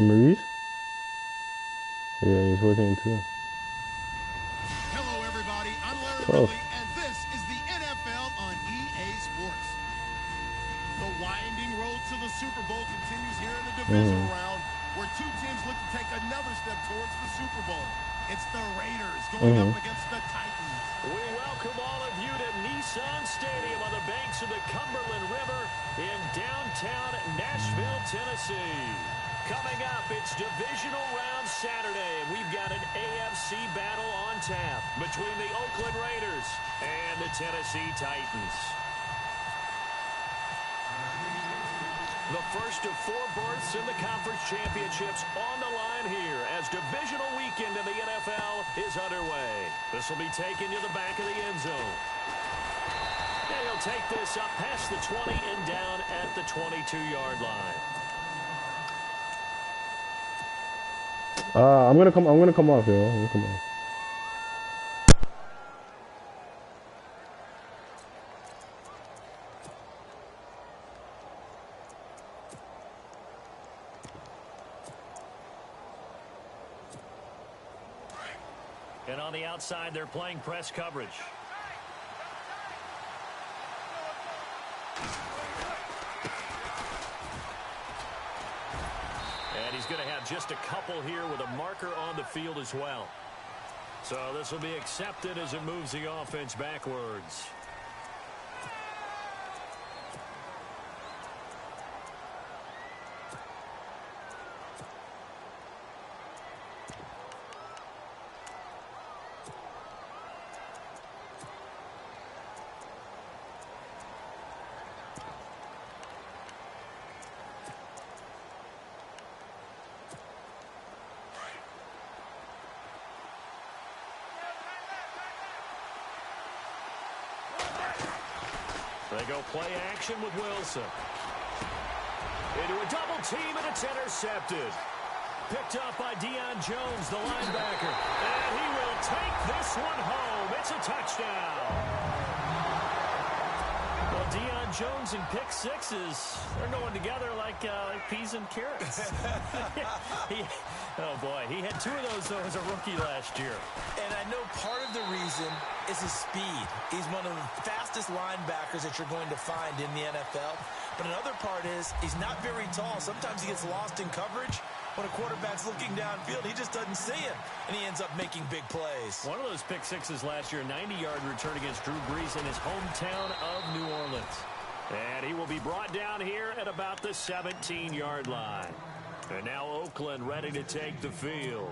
Maurice? Yeah, he's 14 too. Hello, everybody. I'm Larry 12. Ridley, and this is the NFL on EA Sports. The winding road to the Super Bowl continues here in the divisional round, where two teams look to take another step towards the Super Bowl. It's the Raiders going up against the Titans. We welcome all of you to Nissan Stadium on the banks of the Cumberland River in downtown Nashville, Tennessee. Coming up, it's divisional round Saturday, and we've got an AFC battle on tap between the Oakland Raiders and the Tennessee Titans. The first of 4 berths in the conference championships on the line here as divisional weekend in the NFL is underway. This will be taken to the back of the end zone. And he'll take this up past the 20 and down at the 22-yard line. I'm gonna come off, yo. I'm gonna come off. And on the outside, they're playing press coverage. And he's going to have just a couple here with a marker on the field as well. So this will be accepted as it moves the offense backwards. They go play action with Wilson. Into a double team, and it's intercepted. Picked up by Deion Jones, the linebacker. And he will take this one home. It's a touchdown. Well, Deion Jones and pick sixes, they're going together like peas and carrots. Oh, boy, he had 2 of those, though, as a rookie last year. And I know part of the reason is his speed. He's one of the fastest linebackers that you're going to find in the NFL. But another part is he's not very tall. Sometimes he gets lost in coverage. When a quarterback's looking downfield, he just doesn't see him, and he ends up making big plays. One of those pick sixes last year, 90-yard return against Drew Brees in his hometown of New Orleans. And he will be brought down here at about the 17-yard line. And now Oakland ready to take the field.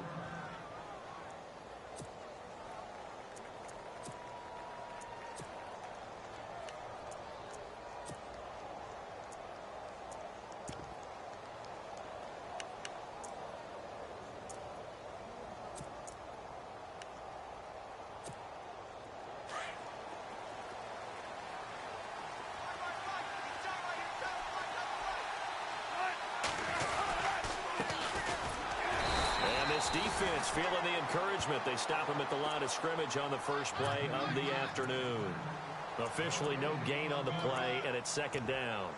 Defense feeling the encouragement. They stop him at the line of scrimmage on the first play of the afternoon. Officially no gain on the play, and it's second down.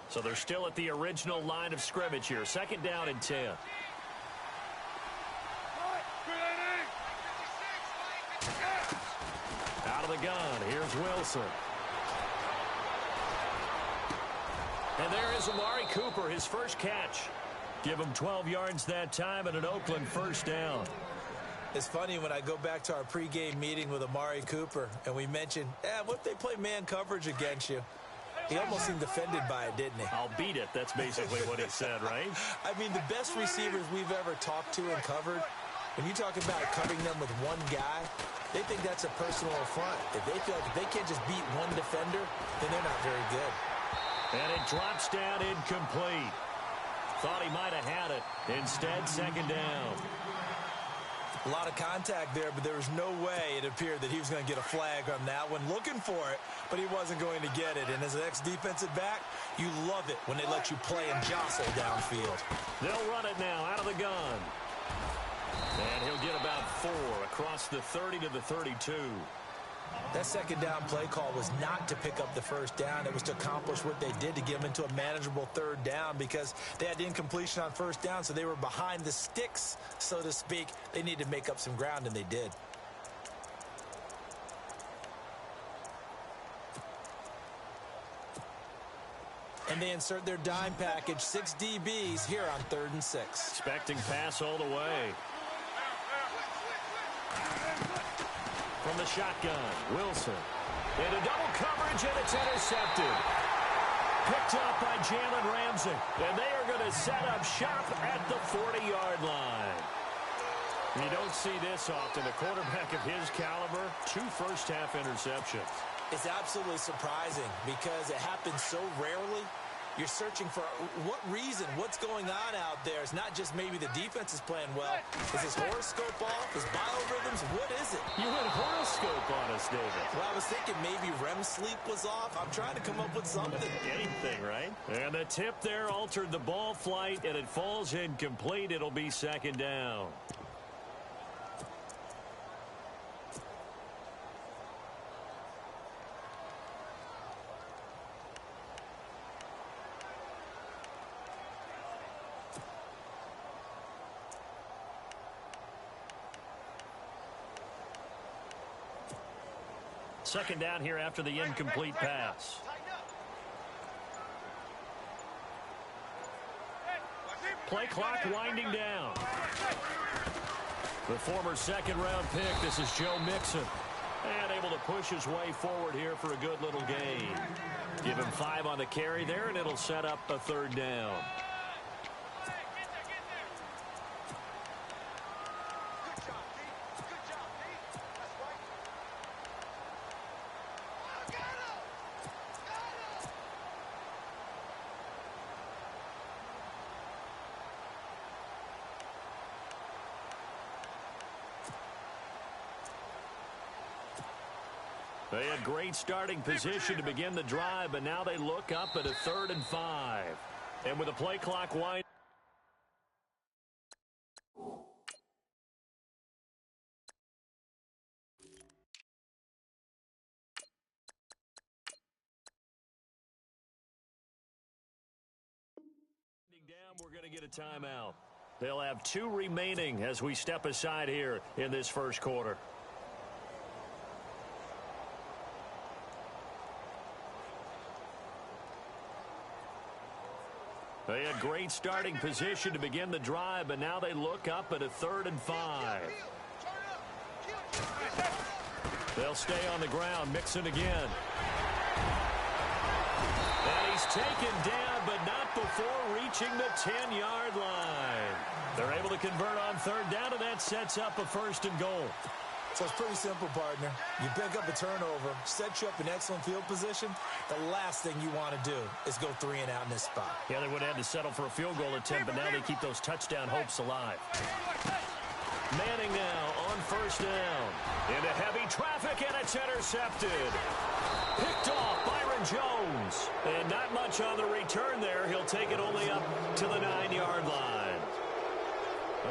So they're still at the original line of scrimmage here. Second down and 10. Out of the gun, here's Wilson. And there is Amari Cooper, his first catch. Give him 12 yards that time and an Oakland first down. It's funny when I go back to our pregame meeting with Amari Cooper, and we mentioned, what if they play man coverage against you? He almost seemed offended by it, didn't he? I'll beat it. That's basically what he said, right? I mean, the best receivers we've ever talked to and covered, when you talk about covering them with one guy, they think that's a personal affront. If they feel like if they can't just beat one defender, then they're not very good. And it drops down incomplete. Thought he might have had it. Instead, second down. A lot of contact there, but there was no way it appeared that he was going to get a flag on that one. Looking for it, but he wasn't going to get it. And as an ex-defensive back, you love it when they let you play and jostle downfield. They'll run it now out of the gun. And he'll get about 4 across the 30 to the 32. That second down play call was not to pick up the first down. It was to accomplish what they did to get them into a manageable third down because they had incompletion on first down, so they were behind the sticks, so to speak. They needed to make up some ground, and they did. And they insert their dime package, 6 DBs here on 3rd and 6. Expecting pass all the way. From the shotgun, Wilson. Into double coverage, and it's intercepted. Picked up by Jalen Ramsey. And they are going to set up shop at the 40-yard line. You don't see this often. A quarterback of his caliber, 2 first-half interceptions. It's absolutely surprising because it happens so rarely. You're searching for what reason, what's going on out there. It's not just maybe the defense is playing well. Is his horoscope off? His biorhythms? What is it? You went horoscope on us, David. Well, I was thinking maybe REM sleep was off. I'm trying to come up with something. Anything, right? And the tip there altered the ball flight, and it falls incomplete. It'll be 2nd down. Second down here after the incomplete pass. Play clock winding down. The former second-round pick, this is Joe Mixon. And able to push his way forward here for a good little gain. Give him 5 on the carry there, and it'll set up a 3rd down. They had great starting position to begin the drive, but now they look up at a 3rd and 5. And with the play clock winding down, we're going to get a timeout. They'll have 2 remaining as we step aside here in this first quarter. They had great starting position to begin the drive, but now they look up at a 3rd and 5. They'll stay on the ground. Mixon again. And he's taken down, but not before reaching the 10-yard line. They're able to convert on 3rd down, and that sets up a 1st and goal. So it's pretty simple, partner. You pick up a turnover, set you up in excellent field position. The last thing you want to do is go 3 and out in this spot. Yeah, they would have had to settle for a field goal attempt, but now they keep those touchdown hopes alive. Manning now on 1st down. Into heavy traffic, and it's intercepted. Picked off Byron Jones. And not much on the return there. He'll take it only up to the 9-yard line.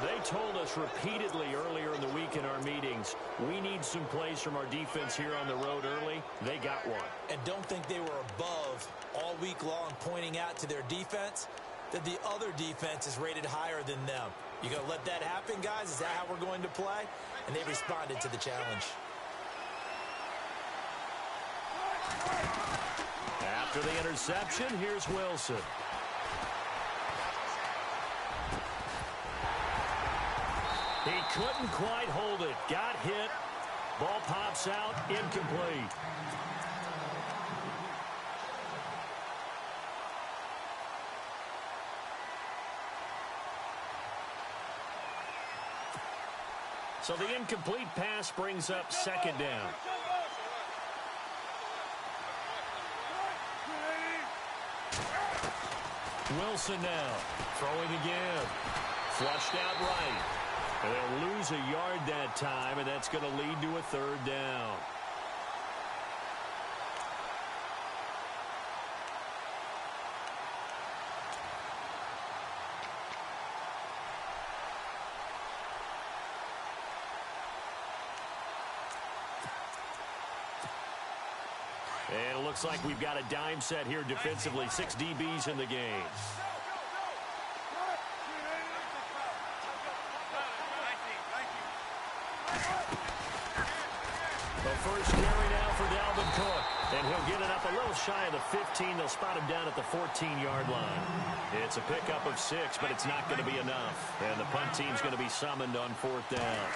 They told us repeatedly earlier in the week in our meetings, we need some plays from our defense here on the road early. They got one. And don't think they were above all week long pointing out to their defense that the other defense is rated higher than them. You going to let that happen, guys? Is that how we're going to play? And they responded to the challenge. After the interception, here's Wilson. He couldn't quite hold it. Got hit. Ball pops out. Incomplete. So the incomplete pass brings up 2nd down. Wilson now throwing again. Flushed out right. And they'll lose a yard that time, and that's going to lead to a third down. And it looks like we've got a dime set here defensively. 6 DBs in the game. The first carry now for Dalvin Cook. And he'll get it up a little shy of the 15. They'll spot him down at the 14-yard line. It's a pickup of 6, but it's not going to be enough. And the punt team's going to be summoned on 4th down.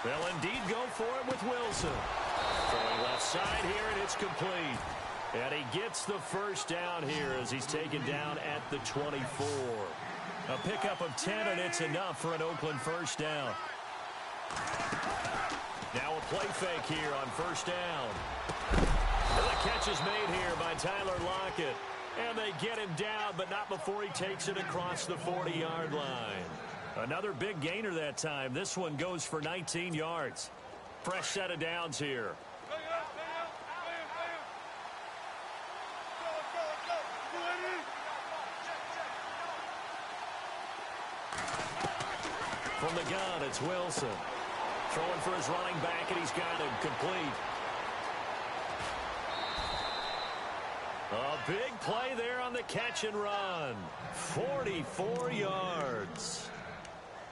They'll indeed go for it with Wilson. Throwing left side here, and it's complete. And he gets the first down here as he's taken down at the 24. A pickup of 10, and it's enough for an Oakland first down. Now a play fake here on first down. And the catch is made here by Tyler Lockett. And they get him down, but not before he takes it across the 40-yard line. Another big gainer that time. This one goes for 19 yards. Fresh set of downs here. From the gun, it's Wilson. Throwing for his running back, and he's got him complete. A big play there on the catch and run. 44 yards.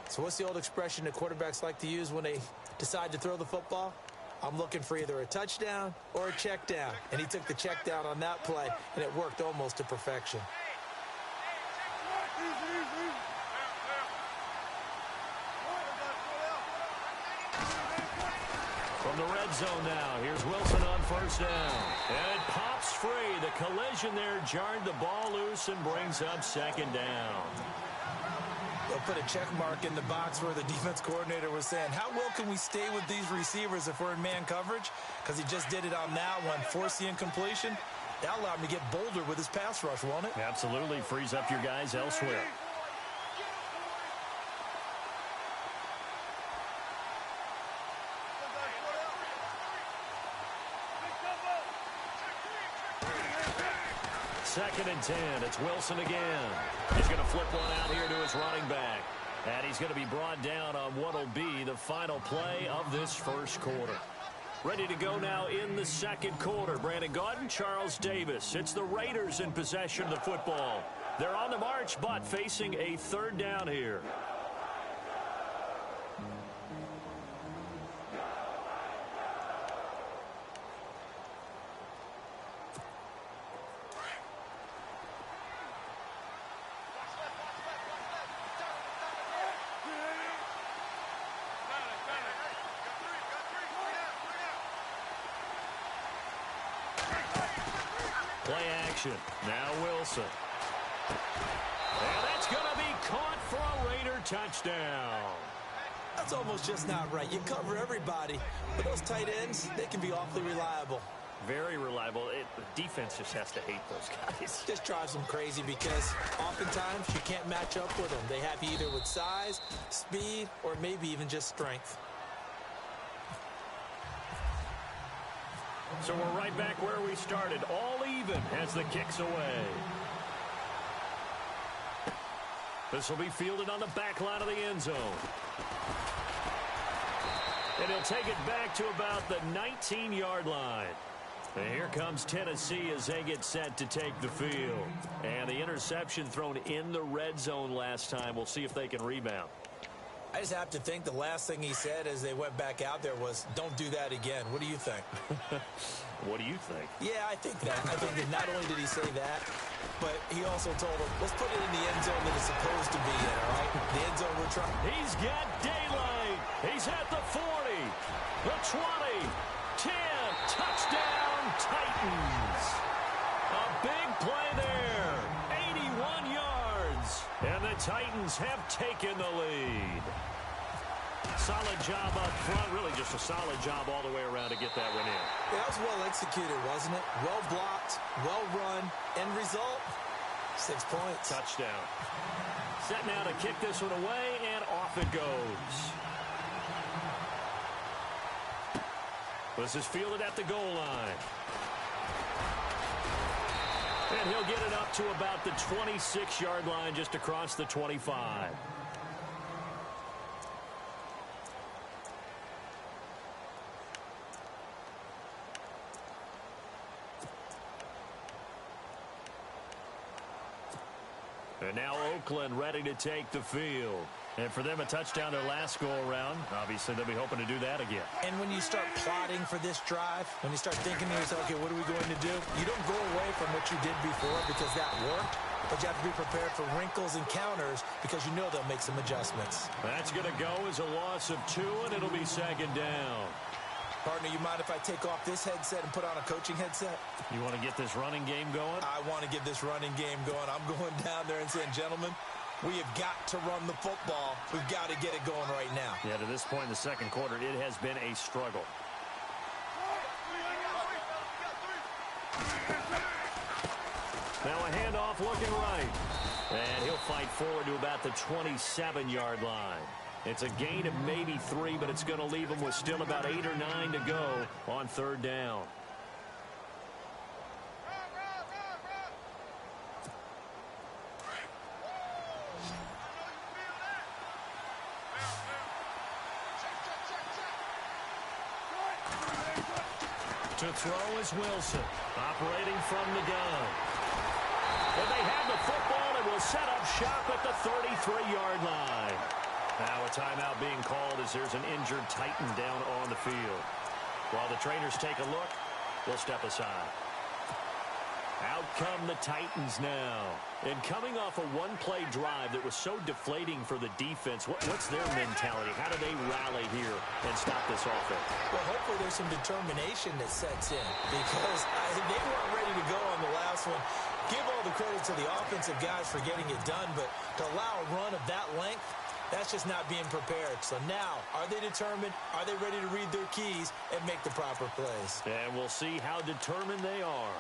So what's the old expression that quarterbacks like to use when they decide to throw the football? I'm looking for either a touchdown or a check down. And he took the check down on that play, and it worked almost to perfection. From the red zone now, here's Wilson on first down. And it pops free. The collision there jarred the ball loose and brings up second down. They'll put a check mark in the box where the defense coordinator was saying, how well can we stay with these receivers if we're in man coverage? Because he just did it on that one, force the incompletion. That'll allow him to get bolder with his pass rush, won't it? Absolutely. Frees up your guys elsewhere. Second and 10. It's Wilson again. He's going to flip one out here to his running back. And he's going to be brought down on what will be the final play of this first quarter. Ready to go now in the second quarter. Brandon Gaudin, Charles Davis. It's the Raiders in possession of the football. They're on the march, but facing a third down here. Play action. Now Wilson. And that's going to be caught for a Raider touchdown. That's almost just not right. You cover everybody, but those tight ends, they can be awfully reliable. Very reliable. The defense just has to hate those guys. Just drives them crazy because oftentimes you can't match up with them. They have you either with size, speed, or maybe even just strength. So we're right back where we started, all even as the kick's away. This will be fielded on the back line of the end zone. And he'll take it back to about the 19-yard line. And here comes Tennessee as they get set to take the field. And the interception thrown in the red zone last time. We'll see if they can rebound. I just have to think the last thing he said as they went back out there was, don't do that again. What do you think? What do you think? Yeah, I think that. I think that not only did he say that, but he also told them, let's put it in the end zone that it's supposed to be in, all right? The end zone we're trying. He's got daylight. He's at the 40, the 20, 10, touchdown Titans. A big play there, 81 yards, and the Titans have taken the lead. Solid job up front, really just a solid job all the way around to get that one in. Yeah, that was well executed, wasn't it? Well blocked, well run. End result, 6 points. Touchdown. Set now to kick this one away, and off it goes. This is fielded at the goal line. And he'll get it up to about the 26-yard line, just across the 25. And now Oakland ready to take the field. And for them, a touchdown their last go-around. Obviously, they'll be hoping to do that again. And when you start plotting for this drive, when you start thinking to yourself, okay, what are we going to do? You don't go away from what you did before because that worked, but you have to be prepared for wrinkles and counters because you know they'll make some adjustments. That's going to go as a loss of 2, and it'll be second down. Partner, you mind if I take off this headset and put on a coaching headset? You want to get this running game going? I want to get this running game going. I'm going down there and saying, gentlemen, we have got to run the football. We've got to get it going right now. Yeah, to this point in the second quarter, it has been a struggle. Now a handoff looking right. And he'll fight forward to about the 27-yard line. It's a gain of maybe 3, but it's going to leave him with still about 8 or 9 to go on third down. To throw is Wilson, operating from the gun. And they have the football and will set up shop at the 33-yard line. Now a timeout being called as there's an injured Titan down on the field. While the trainers take a look, we'll step aside. Out come the Titans now. And coming off a one-play drive that was so deflating for the defense, what's their mentality? How do they rally here and stop this offense? Well, hopefully there's some determination that sets in because they weren't ready to go on the last one. Give all the credit to the offensive guys for getting it done, but to allow a run of that length, that's just not being prepared. So now, are they determined? Are they ready to read their keys and make the proper plays? And we'll see how determined they are.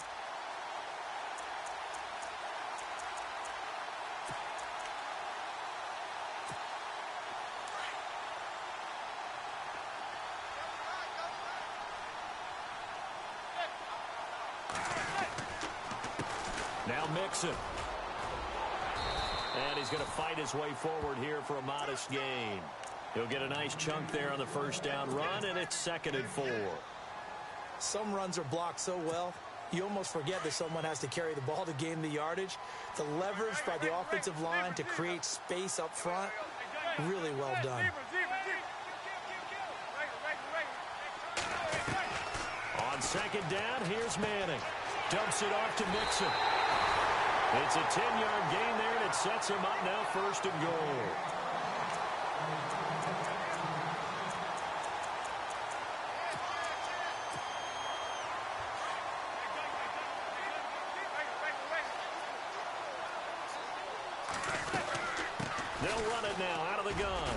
Now Mixon. And he's going to fight his way forward here for a modest gain. He'll get a nice chunk there on the first down run, and it's 2nd and 4. Some runs are blocked so well, you almost forget that someone has to carry the ball to gain the yardage. The leverage by the offensive line to create space up front, really well done. On 2nd down, here's Manning. Dumps it off to Mixon. It's a 10-yard gain there, and it sets him up now 1st and goal. They'll run it now out of the gun.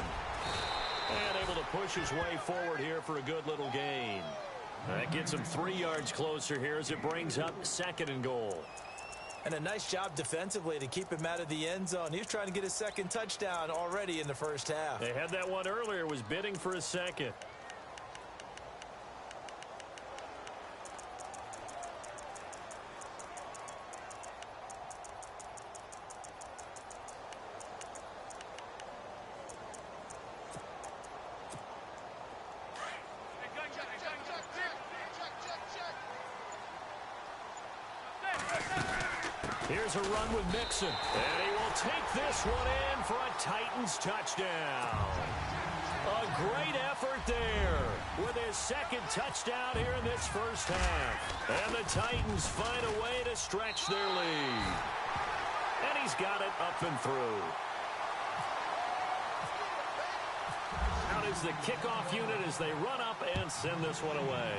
And able to push his way forward here for a good little gain. That gets him 3 yards closer here as it brings up 2nd and goal. And a nice job defensively to keep him out of the end zone. He was trying to get his 2nd touchdown already in the first half. They had that one earlier, was bidding for a 2nd. Here's a run with Mixon. And he will take this one in for a Titans touchdown. A great effort there with his 2nd touchdown here in this first half. And the Titans find a way to stretch their lead. And he's got it up and through. Out is the kickoff unit as they run up and send this one away.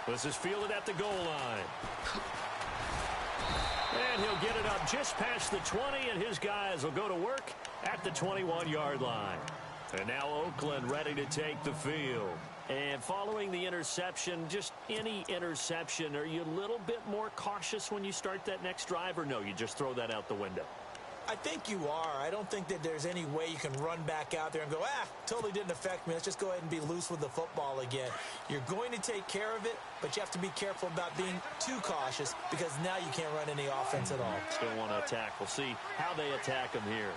This is fielded at the goal line. And he'll get it up just past the 20, and his guys will go to work at the 21-yard line. And now Oakland ready to take the field. And following the interception, just any interception, are you a little bit more cautious when you start that next drive, or no, you just throw that out the window? I think you are. I don't think that there's any way you can run back out there and go, totally didn't affect me. Let's just go ahead and be loose with the football again. You're going to take care of it, but you have to be careful about being too cautious because now you can't run any offense at all. Still want to attack. We'll see how they attack them here.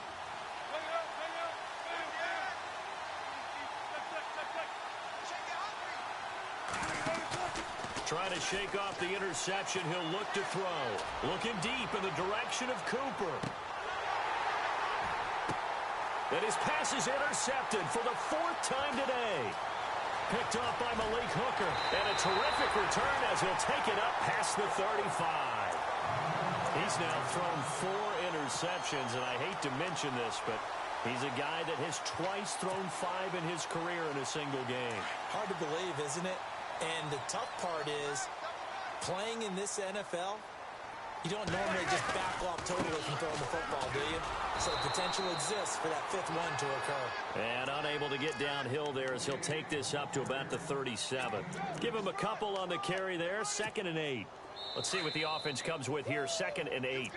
Trying to shake off the interception. He'll look to throw. Looking deep in the direction of Cooper. And his pass is intercepted for the 4th time today. Picked off by Malik Hooker. And a terrific return as he'll take it up past the 35. He's now thrown 4 interceptions, and I hate to mention this, but he's a guy that has twice thrown 5 in his career in a single game. Hard to believe, isn't it? And the tough part is, playing in this NFL, you don't normally just back off totally from throwing the football, do you? So the potential exists for that 5th one to occur. And unable to get downhill there as he'll take this up to about the 37. Give him a couple on the carry there. 2nd and 8. Let's see what the offense comes with here. 2nd and 8.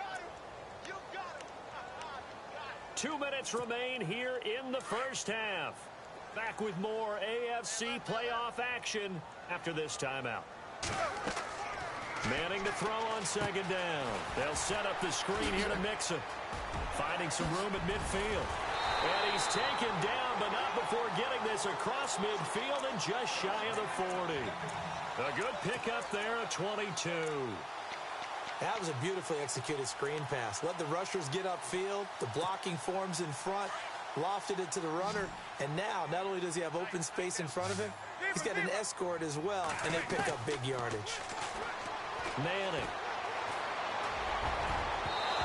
2 minutes remain here in the first half. Back with more AFC playoff action after this timeout. Manning to throw on 2nd down. They'll set up the screen here to Mixon. Finding some room at midfield. And he's taken down, but not before getting this across midfield and just shy of the 40. A good pickup there at 22. That was a beautifully executed screen pass. Let the rushers get upfield. The blocking forms in front. Lofted it to the runner, and now not only does he have open space in front of him, he's got an escort as well, and they pick up big yardage. Manning.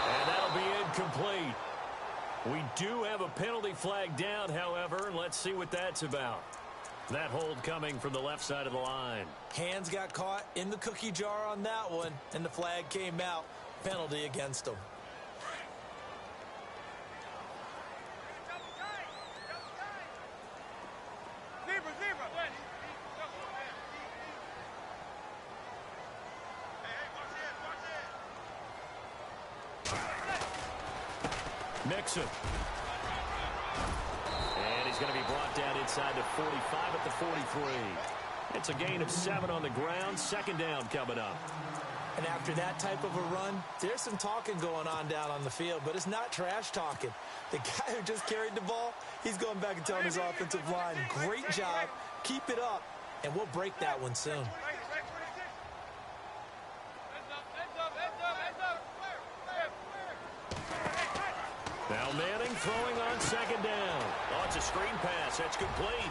And that'll be incomplete. We do have a penalty flag down, however, and let's see what that's about. That hold coming from the left side of the line. Hands got caught in the cookie jar on that one, and the flag came out. Penalty against him. Mixon. And he's going to be brought down inside the 45 at the 43. It's a gain of 7 on the ground. 2nd down coming up. And after that type of a run, there's some talking going on down on the field, but it's not trash talking. The guy who just carried the ball, he's going back and telling his offensive line, great job, keep it up, and we'll break that one soon. Now Manning throwing on 2nd down. Oh, it's a screen pass. That's complete.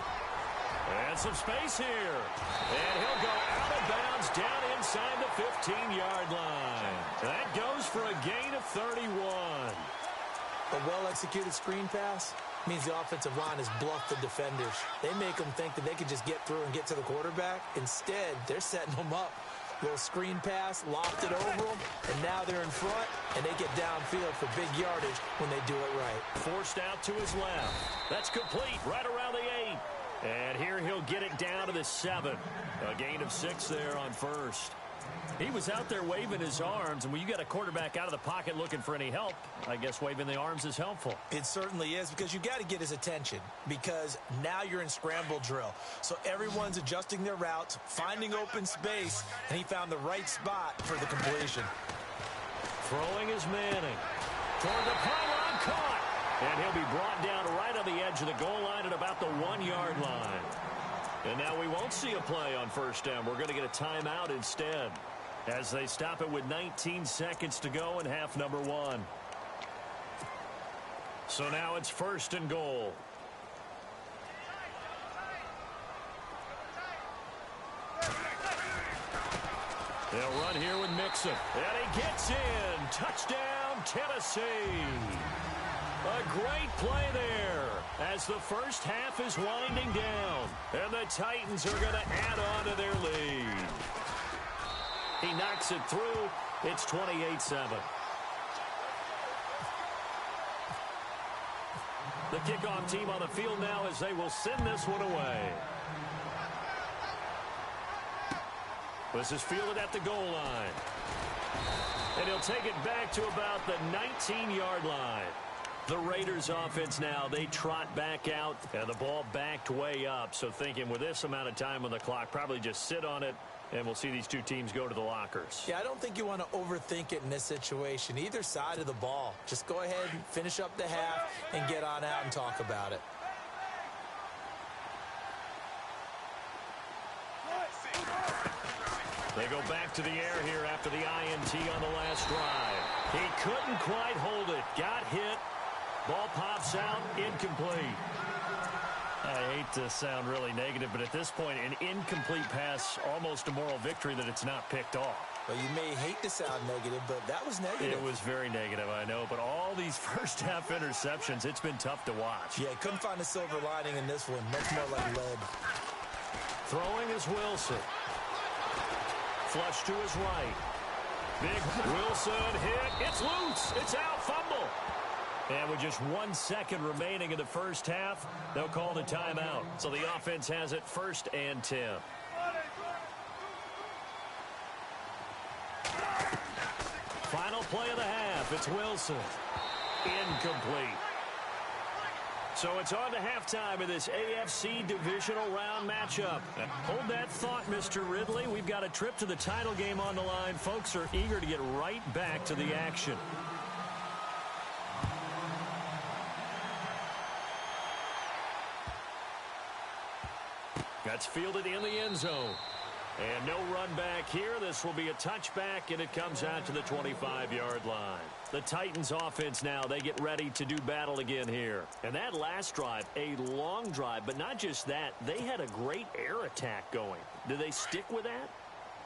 And some space here. And he'll go out of bounds down inside the 15-yard line. That goes for a gain of 31. A well-executed screen pass means the offensive line has bluffed the defenders. They make them think that they can just get through and get to the quarterback. Instead, they're setting them up. Little screen pass, lofted over them, and now they're in front, and they get downfield for big yardage when they do it right. Forced out to his left. That's complete right around the 8. And here he'll get it down to the 7. A gain of 6 there on 1st. He was out there waving his arms, and when you got a quarterback out of the pocket looking for any help, I guess waving the arms is helpful. It certainly is, because you got to get his attention, because now you're in scramble drill. So everyone's adjusting their routes, finding open space, and he found the right spot for the completion. Throwing is Manning. Toward the pylon, caught. And he'll be brought down right on the edge of the goal line at about the 1-yard line. And now we won't see a play on 1st down. We're going to get a timeout instead, as they stop it with 19 seconds to go in half number 1. So now it's 1st and goal. They'll run here with Mixon. And he gets in. Touchdown, Tennessee. A great play there as the first half is winding down. And the Titans are going to add on to their lead. He knocks it through. It's 28-7. The kickoff team on the field now as they will send this one away. This is fielded at the goal line. And he'll take it back to about the 19-yard line. The Raiders offense now, they trot back out, and the ball backed way up. So thinking with this amount of time on the clock, probably just sit on it, and we'll see these two teams go to the lockers. Yeah, I don't think you want to overthink it in this situation. Either side of the ball. Just go ahead and finish up the half and get on out and talk about it. They go back to the air here after the INT on the last drive. He couldn't quite hold it. Got hit. Ball pops out. Incomplete. I hate to sound really negative, but at this point, an incomplete pass, almost a moral victory that it's not picked off. Well, you may hate to sound negative, but that was negative. It was very negative, I know. But all these first-half interceptions, it's been tough to watch. Yeah, couldn't find a silver lining in this one. Much more like lead. Throwing is Wilson. Flush to his right. Big Wilson hit. It's loose. It's out. Fumble. And with just 1 second remaining in the first half, they'll call the timeout. So the offense has it 1st and 10. Final play of the half. It's Wilson. Incomplete. So it's on to halftime of this AFC divisional round matchup. Hold that thought, Mr. Ridley. We've got a trip to the title game on the line. Folks are eager to get right back to the action. That's fielded in the end zone. And no run back here. This will be a touchback, and it comes out to the 25-yard line. The Titans offense now, they get ready to do battle again here. And that last drive, a long drive, but not just that. They had a great air attack going. Do they stick with that?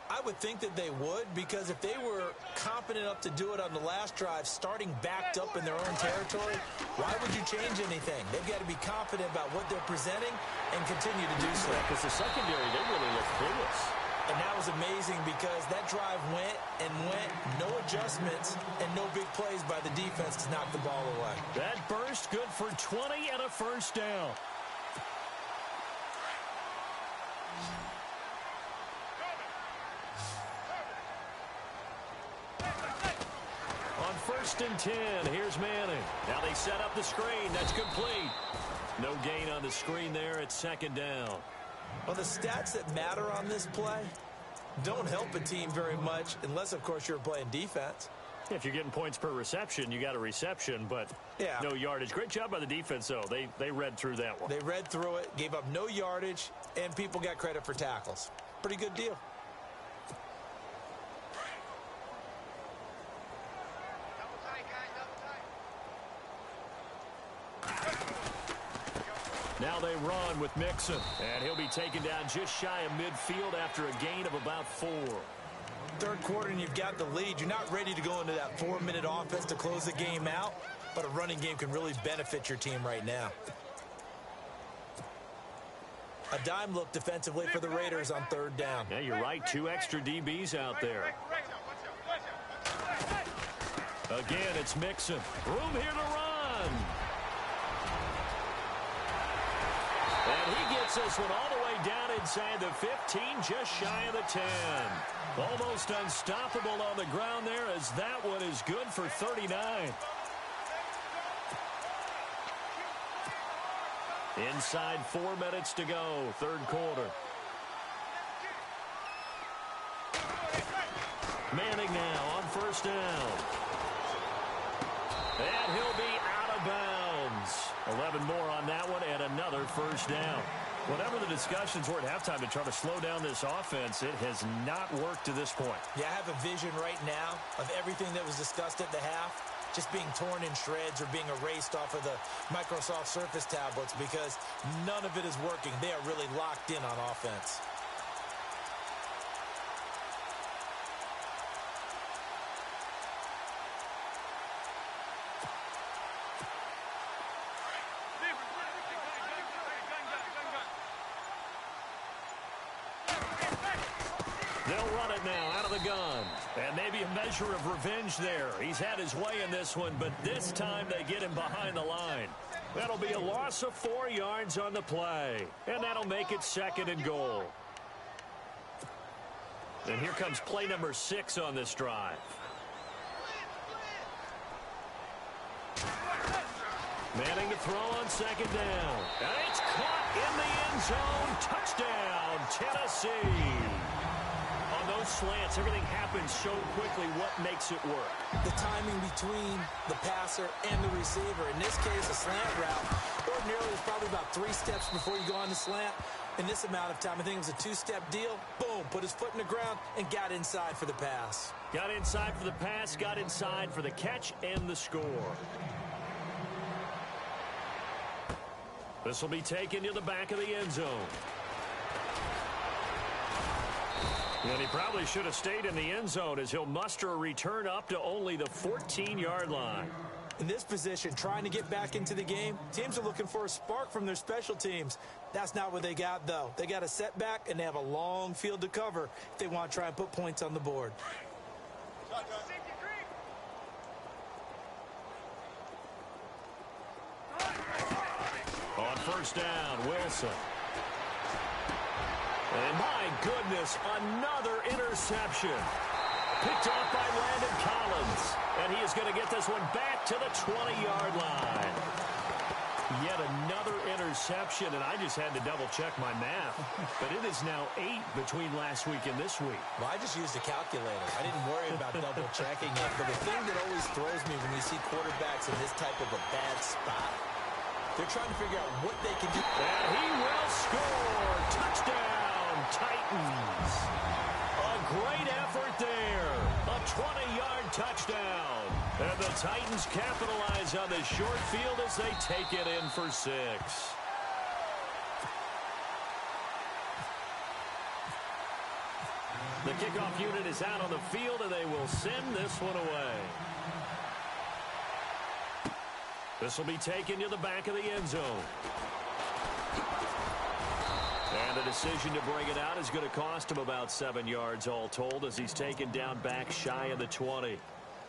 I would think that they would, because if they were confident enough to do it on the last drive, starting backed up in their own territory, why would you change anything? They've got to be confident about what they're presenting and continue to do so. Because the secondary, they really look clueless. And that was amazing because that drive went and went, no adjustments, and no big plays by the defense to knock the ball away. That burst good for 20 and a first down. On 1st and 10, here's Manning. Now they set up the screen. That's complete. No gain on the screen there. It's 2nd down. Well, the stats that matter on this play don't help a team very much unless, of course, you're playing defense. If you're getting points per reception, you got a reception, but no yardage. Great job by the defense, though. They read through that one. They read through it, gave up no yardage, and people got credit for tackles. Pretty good deal. Now they run with Mixon, and he'll be taken down just shy of midfield after a gain of about 4. Third quarter, and you've got the lead. You're not ready to go into that 4-minute offense to close the game out, but a running game can really benefit your team right now. A dime look defensively for the Raiders on 3rd down. Yeah, you're right. 2 extra DBs out there. Again, it's Mixon. Room here to run. And he gets this one all the way down inside the 15, just shy of the 10. Almost unstoppable on the ground there, as that one is good for 39. Inside 4 minutes to go, 3rd quarter. Manning now on 1st down. And he'll be out of bounds. 11 more on that one, and another 1st down. Whatever the discussions were at halftime to try to slow down this offense, it has not worked to this point. Yeah, I have a vision right now of everything that was discussed at the half just being torn in shreds or being erased off of the Microsoft Surface tablets because none of it is working. They are really locked in on offense. They'll run it now out of the gun. And maybe a measure of revenge there. He's had his way in this one, but this time they get him behind the line. That'll be a loss of 4 yards on the play. And that'll make it 2nd and goal. And here comes play number 6 on this drive. Manning to throw on second down. And it's caught in the end zone. Touchdown, Tennessee. On those slants, everything happens so quickly. What makes it work? The timing between the passer and the receiver. In this case, a slant route. Ordinarily, it's probably about 3 steps before you go on the slant. In this amount of time, I think it was a 2-step deal. Boom, put his foot in the ground and got inside for the pass. Got inside for the pass, got inside for the catch and the score. This will be taken to the back of the end zone. And he probably should have stayed in the end zone as he'll muster a return up to only the 14-yard line. In this position, trying to get back into the game, teams are looking for a spark from their special teams. That's not what they got, though. They got a setback, and they have a long field to cover if they want to try and put points on the board. On first down, Wilson. And my goodness, another interception. Picked off by Landon Collins. And he is going to get this one back to the 20-yard line. Yet another interception, and I just had to double-check my math. But it is now 8 between last week and this week. Well, I just used a calculator. I didn't worry about double-checking it. But the thing that always throws me when we see quarterbacks in this type of a bad spot, they're trying to figure out what they can do. And he will score. Touchdown, Titans. A great effort there. A 20-yard touchdown. And the Titans capitalize on the short field as they take it in for 6. The kickoff unit is out on the field, and they will send this one away. This will be taken to the back of the end zone. And the decision to bring it out is going to cost him about 7 yards all told as he's taken down back shy of the 20.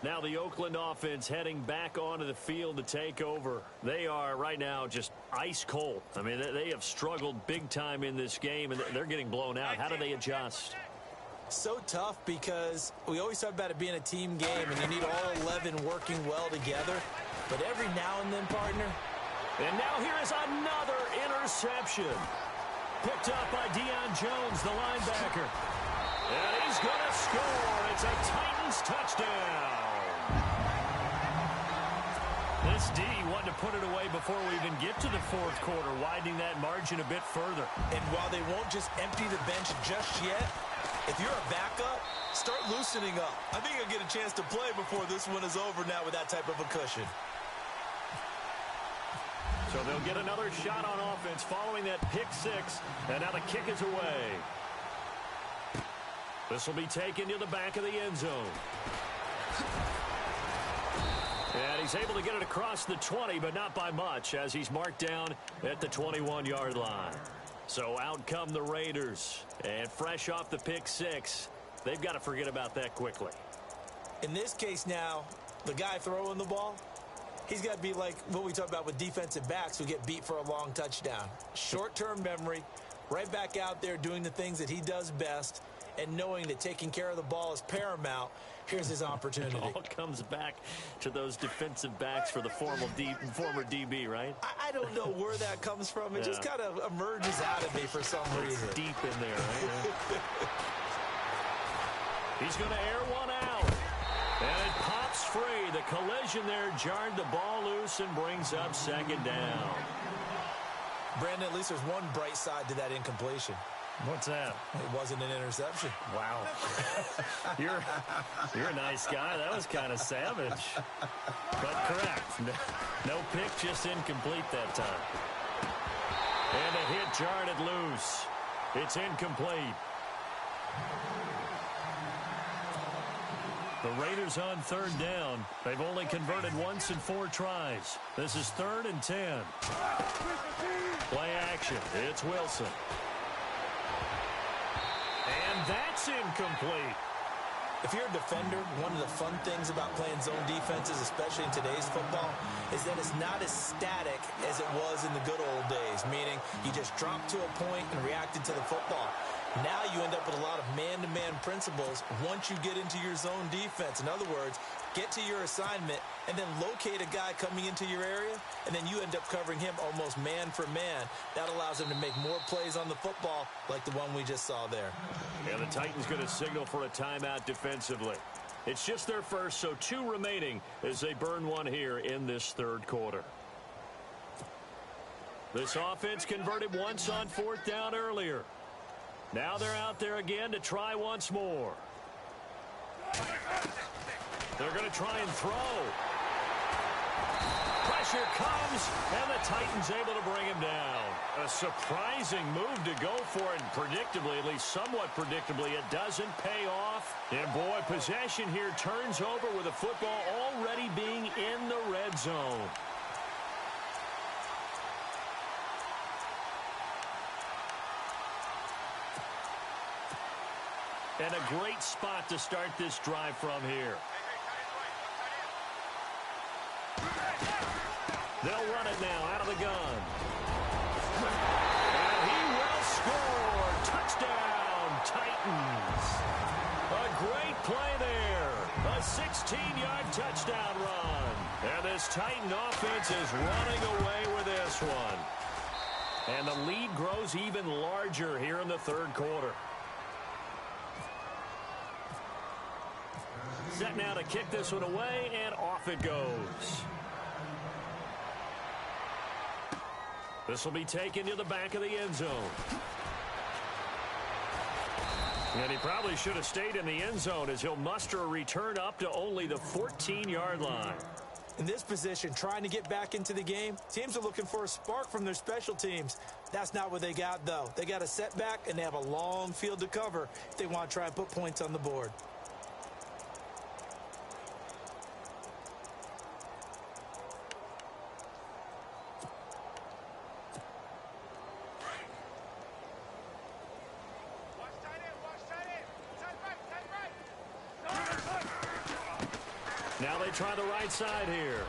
Now the Oakland offense heading back onto the field to take over. They are right now just ice cold. I mean, they have struggled big time in this game, and they're getting blown out. How do they adjust? So tough because we always talk about it being a team game, and you need all 11 working well together. But every now and then, partner. And now here is another interception. Picked up by Deion Jones, the linebacker. And he's going to score. It's a Titans touchdown. This D wanted to put it away before we even get to the fourth quarter, widening that margin a bit further. And while they won't just empty the bench just yet, if you're a backup, start loosening up. I think you'll get a chance to play before this one is over now with that type of a cushion. So they'll get another shot on offense following that pick 6, and now the kick is away. This will be taken to the back of the end zone. And he's able to get it across the 20, but not by much, as he's marked down at the 21-yard line. So out come the Raiders, and fresh off the pick 6, they've got to forget about that quickly. In this case now, the guy throwing the ball, he's got to be like what we talk about with defensive backs who get beat for a long touchdown. Short-term memory, right back out there doing the things that he does best, and knowing that taking care of the ball is paramount. Here's his opportunity. It all comes back to those defensive backs for the former DB, right? I don't know where that comes from. It just kind of emerges out of me for some reason. It's deep in there, right? He's going to air one out. And it pops free. The collision there jarred the ball loose and brings up second down. Brandon, at least there's one bright side to that incompletion. What's that? It wasn't an interception. Wow. You're a nice guy. That was kind of savage. But correct. No pick, just incomplete that time. And a hit jarred it loose. It's incomplete. The Raiders on third down. They've only converted once in 4 tries. This is 3rd and 10. Play action. It's Wilson. And that's incomplete. If you're a defender, one of the fun things about playing zone defenses, especially in today's football, is that it's not as static as it was in the good old days, meaning you just dropped to a point and reacted to the football. Now you end up with a lot of man-to-man principles once you get into your zone defense. In other words, get to your assignment and then locate a guy coming into your area, and then you end up covering him almost man for man. That allows him to make more plays on the football like the one we just saw there. And the Titans going to signal for a timeout defensively. It's just their first, so 2 remaining as they burn one here in this third quarter. This offense converted once on 4th down earlier. Now they're out there again to try once more. They're going to try and throw. Pressure comes, and the Titans able to bring him down. A surprising move to go for it, and predictably, at least somewhat predictably, it doesn't pay off. And boy, possession here turns over with the football already being in the red zone. And a great spot to start this drive from here. They'll run it now out of the gun. And he will score. Touchdown, Titans. A great play there. A 16-yard touchdown run. And this Titan offense is running away with this one. And the lead grows even larger here in the third quarter. Set now to kick this one away, and off it goes. This will be taken to the back of the end zone. And he probably should have stayed in the end zone as he'll muster a return up to only the 14-yard line. In this position, trying to get back into the game, teams are looking for a spark from their special teams. That's not what they got, though. They got a setback, and they have a long field to cover if they want to try and put points on the board. Now they try the right side here.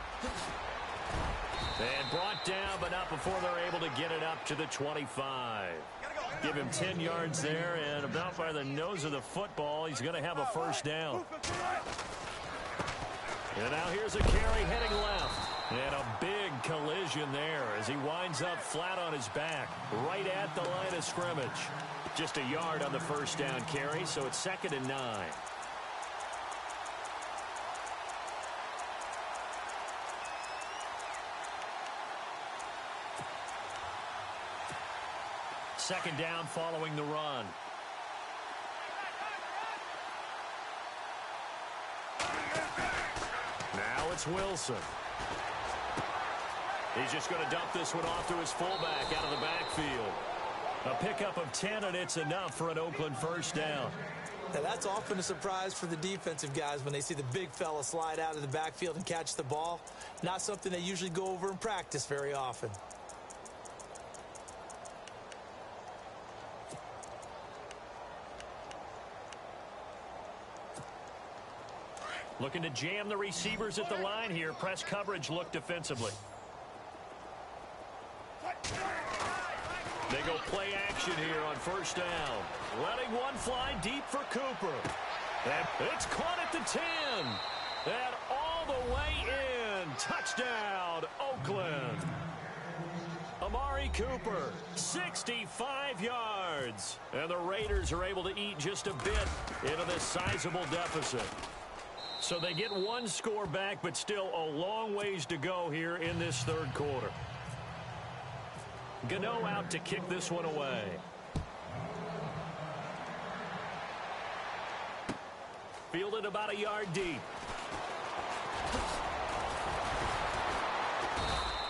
And brought down, but not before they're able to get it up to the 25. Give him 10 yards there, and about by the nose of the football, he's going to have a first down. And now here's a carry heading left. And a big collision there as he winds up flat on his back, right at the line of scrimmage. Just a yard on the first down carry, so it's 2nd and 9. Second down following the run. Now it's Wilson. He's just going to dump this one off to his fullback out of the backfield. A pickup of 10, and it's enough for an Oakland first down. Now, that's often a surprise for the defensive guys when they see the big fella slide out of the backfield and catch the ball. Not something they usually go over in practice very often. Looking to jam the receivers at the line here. Press coverage look defensively. They go play action here on first down. Letting one fly deep for Cooper. And it's caught at the 10. And all the way in. Touchdown, Oakland. Amari Cooper, 65 yards. And the Raiders are able to eat just a bit into this sizable deficit. So they get one score back, but still a long ways to go here in this third quarter. Gano out to kick this one away. Fielded about a yard deep.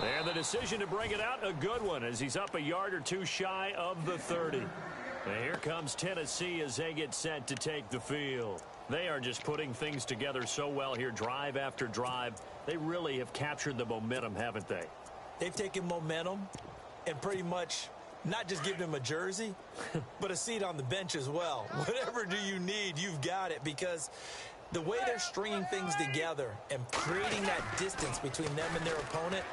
And the decision to bring it out, a good one, as he's up a yard or two shy of the 30. And here comes Tennessee as they get set to take the field. They are just putting things together so well here, drive after drive. They really have captured the momentum, haven't they? They've taken momentum and pretty much not just given him a jersey, but a seat on the bench as well. Whatever do you need, you've got it, because The way they're stringing things together and creating that distance between them and their opponent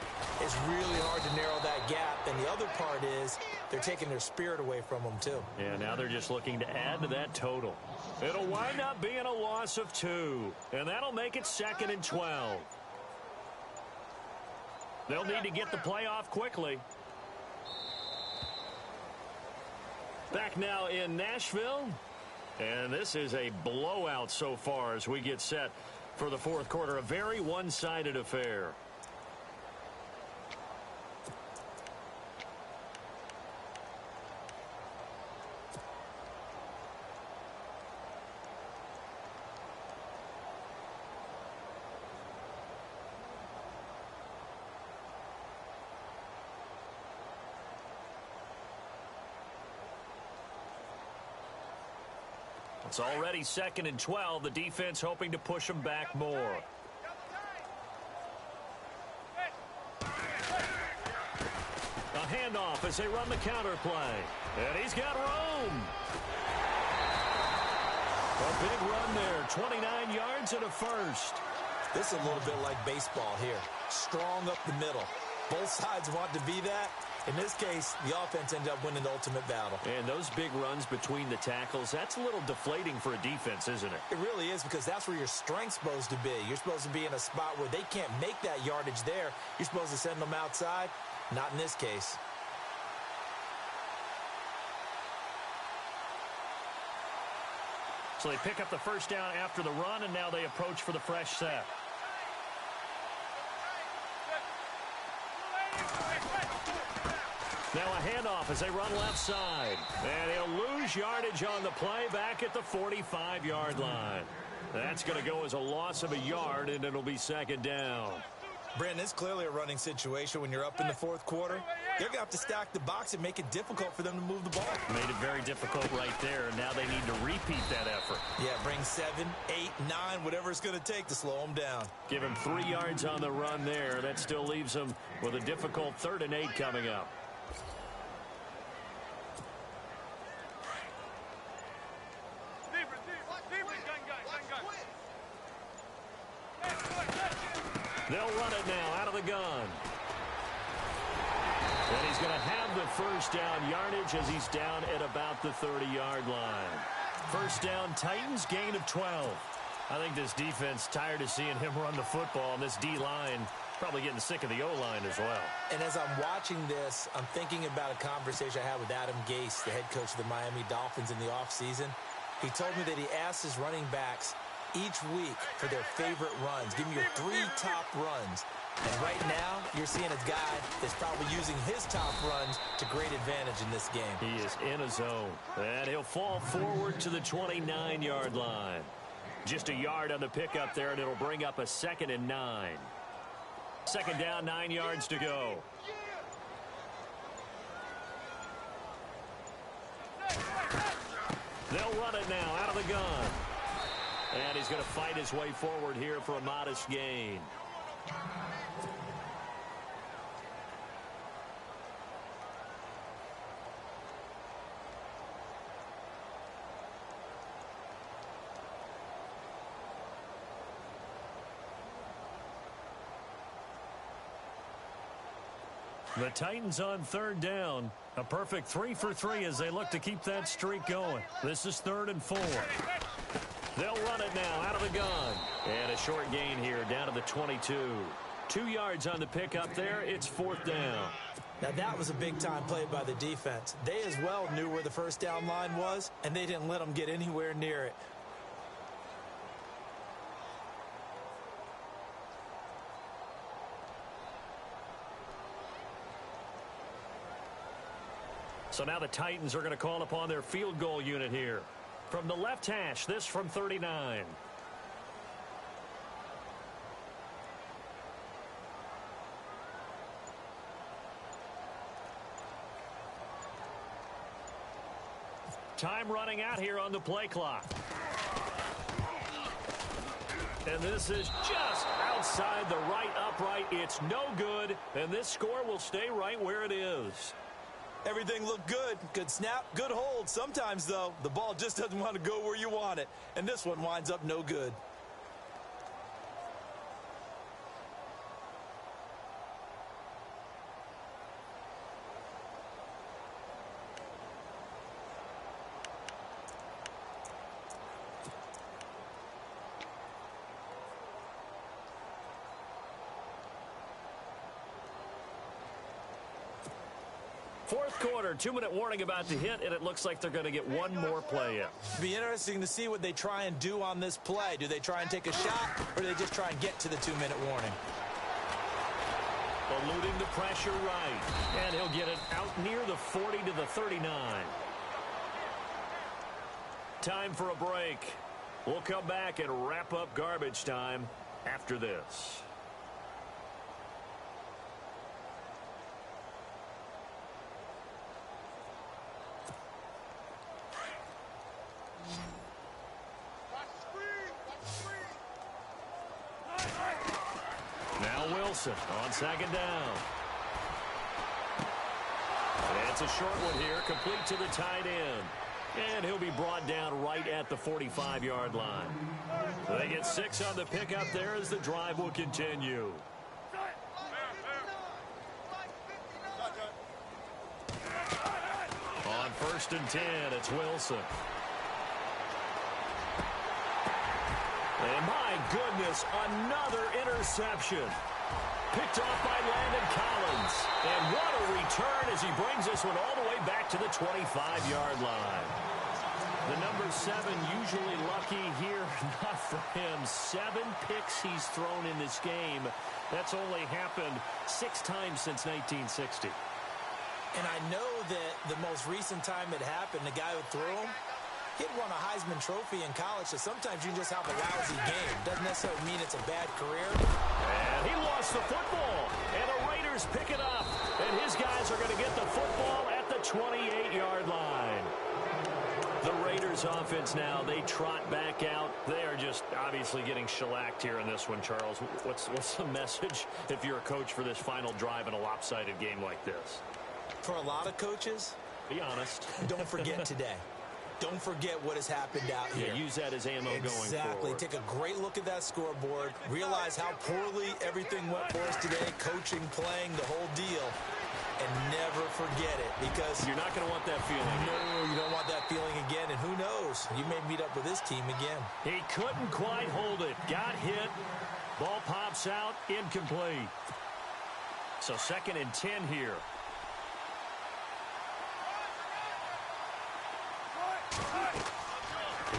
is really hard to narrow that gap. And the other part is they're taking their spirit away from them, too. Yeah, now they're just looking to add to that total. It'll wind up being a loss of 2, and that'll make it 2nd and 12. They'll need to get the play off quickly. Back now in Nashville. And this is a blowout so far as we get set for the fourth quarter. A very one-sided affair. It's already 2nd and 12. The defense hoping to push them back more. A handoff as they run the counter play. And he's got room. A big run there. 29 yards and a first. This is a little bit like baseball here. Strong up the middle. Both sides want to be that. In this case, the offense ended up winning the ultimate battle. And those big runs between the tackles, that's a little deflating for a defense, isn't it? It really is, because that's where your strength's supposed to be. You're supposed to be in a spot where they can't make that yardage there. You're supposed to send them outside. Not in this case. So they pick up the first down after the run, and now they approach for the fresh set. Now a handoff as they run left side. And he'll lose yardage on the play back at the 45-yard line. That's going to go as a loss of a yard, and it'll be 2nd down. Brandon, it's clearly a running situation when you're up in the fourth quarter. They're going to have to stack the box and make it difficult for them to move the ball. Made it very difficult right there. Now they need to repeat that effort. Yeah, bring 7, 8, 9, whatever it's going to take to slow them down. Give him 3 yards on the run there. That still leaves him with a difficult 3rd and 8 coming up. They'll run it now out of the gun. And he's going to have the first down yardage as he's down at about the 30-yard line. First down, Titans, gain of 12. I think this defense tired of seeing him run the football, and this D-line probably getting sick of the O-line as well. And as I'm watching this, I'm thinking about a conversation I had with Adam Gase, the head coach of the Miami Dolphins in the offseason. He told me that he asked his running backs each week for their favorite runs. Give me your 3 top runs. And right now, you're seeing a guy that's probably using his top runs to great advantage in this game. He is in a zone. And he'll fall forward to the 29-yard line. Just a yard on the pickup there, and it'll bring up a 2nd and 9. 2nd down, 9 yards to go. They'll run it now out of the gun. And he's going to fight his way forward here for a modest gain. The Titans on 3rd down. A perfect 3 for 3 as they look to keep that streak going. This is 3rd and 4. They'll run it now out of the gun. And a short gain here down to the 22. 2 yards on the pickup there. It's 4th down. Now that was a big-time play by the defense. They as well knew where the first down line was, and they didn't let them get anywhere near it. So now the Titans are going to call upon their field goal unit here. From the left hash, this from 39. Time running out here on the play clock. And this is just outside the right upright. It's no good, and this score will stay right where it is. Everything looked good. Good snap, good hold. Sometimes, though, the ball just doesn't want to go where you want it. And this one winds up no good. Fourth quarter, 2-minute warning about to hit, and it looks like they're going to get one more play in. Be interesting to see what they try and do on this play. Do they try and take a shot, or do they just try and get to the 2-minute warning? Eluding the pressure right, and he'll get it out near the 40 to the 39. Time for a break. We'll come back and wrap up garbage time after this. Now Wilson on second down. And it's a short one here, complete to the tight end. And he'll be brought down right at the 45-yard line. They get 6 on the pickup there as the drive will continue. On 1st and 10, it's Wilson. And my goodness, another interception. Picked off by Landon Collins. And what a return as he brings this one all the way back to the 25-yard line. The number 7 usually lucky here. Not for him. 7 picks he's thrown in this game. That's only happened 6 times since 1960. And I know that the most recent time it happened, the guy who threw him, he'd won a Heisman Trophy in college, so sometimes you just have a lousy game. Doesn't necessarily mean it's a bad career. And he lost the football, and the Raiders pick it up. And his guys are going to get the football at the 28-yard line. The Raiders offense now, they trot back out. They are just obviously getting shellacked here in this one, Charles. What's the message if you're a coach for this final drive in a lopsided game like this? For a lot of coaches, be honest. Don't forget today. Don't forget what has happened out here. Yeah, use that as ammo going forward. Exactly. Take a great look at that scoreboard. Realize how poorly everything went for us today. Coaching, playing, the whole deal. And never forget it, because you're not going to want that feeling. No, you don't want that feeling again. And who knows? You may meet up with this team again. He couldn't quite hold it. Got hit. Ball pops out. Incomplete. So 2nd and 10 here.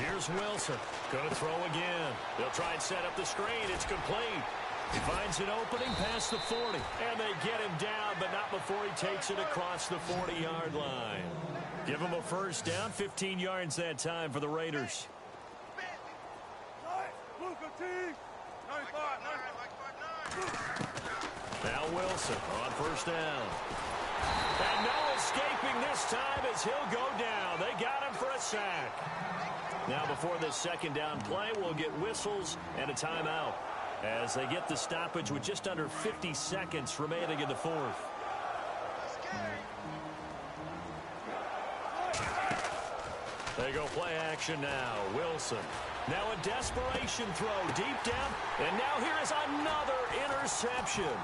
Here's Wilson. Going to throw again. They'll try and set up the screen. It's complete. He finds an opening past the 40. And they get him down, but not before he takes it across the 40-yard line. Give him a first down. 15 yards that time for the Raiders. Now Wilson on 1st down. And no escaping this time as he'll go down. They got him for a sack. Now before this 2nd down play, we'll get whistles and a timeout as they get the stoppage with just under 50 seconds remaining in the 4th. They go play action now. Wilson. Now a desperation throw deep down. And now here is another interception.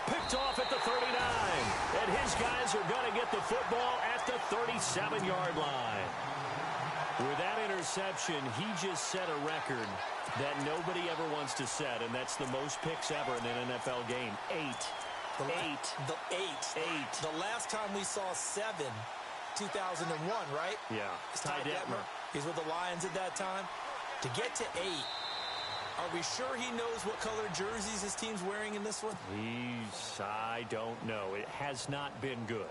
Picked off at the 39. And his guys are going to get the football at the 37-yard line. With that interception, he just set a record that nobody ever wants to set, and that's the most picks ever in an NFL game. 8. The last time we saw 7, 2001, right? Yeah. It's Ty Detmer. He's with the Lions at that time. To get to 8, are we sure he knows what color jerseys his team's wearing in this one? I don't know. It has not been good.